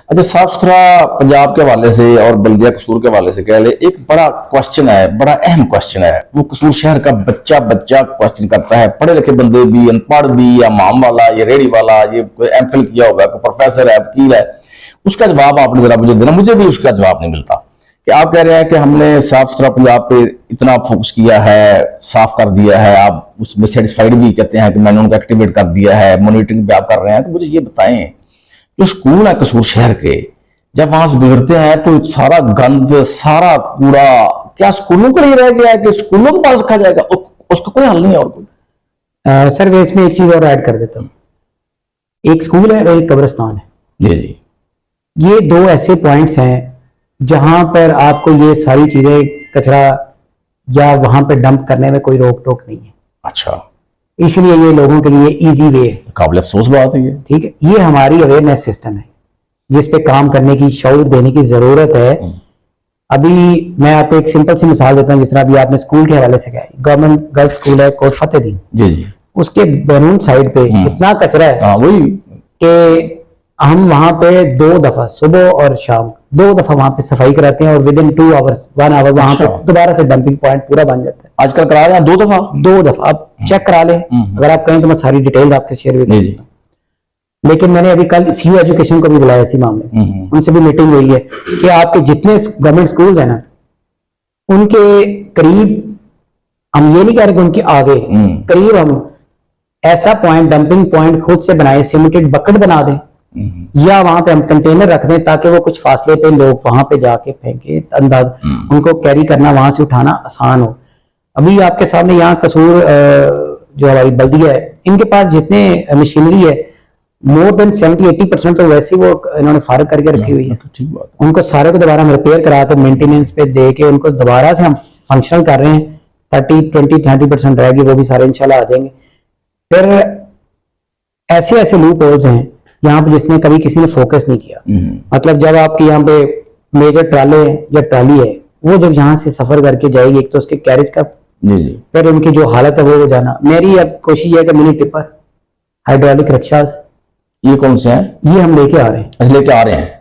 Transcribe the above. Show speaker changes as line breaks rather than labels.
अच्छा, साफ सुथरा पंजाब के हवाले से और बल्दिया कसूर के हवाले से कह ले, एक बड़ा क्वेश्चन है, बड़ा अहम क्वेश्चन है। वो कसूर शहर का बच्चा बच्चा क्वेश्चन करता है, पढ़े लिखे बंदे भी, अनपढ़ भी, या माम वाला, ये रेडी वाला, ये एमफिल किया होगा, प्रोफेसर है, वकील है, उसका जवाब आपने जरा मुझे देना। मुझे भी उसका जवाब नहीं मिलता कि आप कह रहे हैं कि हमने साफ सुथरा पंजाब पे इतना फोकस किया है, साफ कर दिया है, आप उसमें सेटिस्फाइड भी कहते हैं कि मैंने उनको एक्टिवेट कर दिया है, मॉनिटरिंग भी आप कर रहे हैं। तो मुझे ये बताएं, जो स्कूल है कसूर शहर के, जब वहां से गुजरते हैं तो सारा गंद, सारा कूड़ा क्या स्कूलों को नहीं रह गया है कि स्कूलों के पास रखा जाएगा? उसका कोई हल नहीं है और कोई?
सर मैं इसमें एक चीज और ऐड कर देता हूँ। एक स्कूल है और एक कब्रिस्तान है।
जी जी,
ये दो ऐसे पॉइंट्स हैं जहां पर आपको ये सारी चीजें, कचरा या वहां पर डंप करने में कोई रोक टोक नहीं है।
अच्छा,
इसलिए ये लोगों के लिए इजी वे है।
काबिल अफसोस बात है ये।
ठीक है, ये हमारी अवेयरनेस सिस्टम है जिस पे काम करने की, शऊर देने की जरूरत है। अभी मैं आपको एक सिंपल सी मिसाल देता हूँ। जिस तरह अभी आपने स्कूल के हवाले से कहा, गवर्नमेंट गर्ल्स स्कूल है कोट फतेहदीन,
जी जी,
उसके बैरून साइड पे इतना कचरा है
वही
कि हम वहां पे 2 दफा सुबह और शाम 2 दफा वहां पे सफाई कराते हैं और विद इन 2 आवर्स 1 आवर वहां पे दोबारा से डंपिंग पॉइंट पूरा बन जाता है।
आजकल करा रहे हैं 2 दफा।
2 दफा आप चेक करा लें, अगर आप कहें तो मैं सारी डिटेल आपके शेयर भी कर सकता हूं। लेकिन मैंने अभी कल सीयू एजुकेशन को भी बुलाया इसी मामले, उनसे भी मीटिंग हुई है कि आपके जितने गवर्नमेंट स्कूल है ना, उनके करीब, हम ये नहीं कह रहे कि उनके आगे, करीब हम ऐसा पॉइंट, डंपिंग पॉइंट खुद से बनाए, सिमेंटेड बकेट बना दें या वहां पे हम कंटेनर रख दें ताकि वो कुछ फासले पे लोग वहां पे जाके फेंके, अंदाज उनको कैरी करना, वहां से उठाना आसान हो। अभी आपके सामने यहाँ कसूर जो हमारी बल्दिया है, इनके पास जितने मशीनरी है, मोर देन 70-80% तो वैसे वो इन्होंने फारग करके रखी हुई है।
ठीक बात।
उनको सारे को दोबारा हम रिपेयर करा के मेंटेनेंस पे दे के उनको दोबारा से हम फंक्शनल कर रहे हैं। 30% रहेगी, वो भी सारे इंशाल्लाह आ जाएंगे। फिर ऐसे ऐसे लूप होल्स हैं यहाँ पे जिसमें कभी किसी ने फोकस नहीं किया। मतलब जब आपके यहाँ पे मेजर ट्राले या ट्राली है, वो जब यहाँ से सफर करके जाएगी, एक तो उसके कैरेज का, फिर उनकी जो हालत है वो जाना। मेरी अब कोशिश है कि मिनी टिपर, हाइड्रोलिक रिक्शास,
ये कौन से हैं?
ये हम लेके आ रहे हैं।
लेके आ रहे हैं।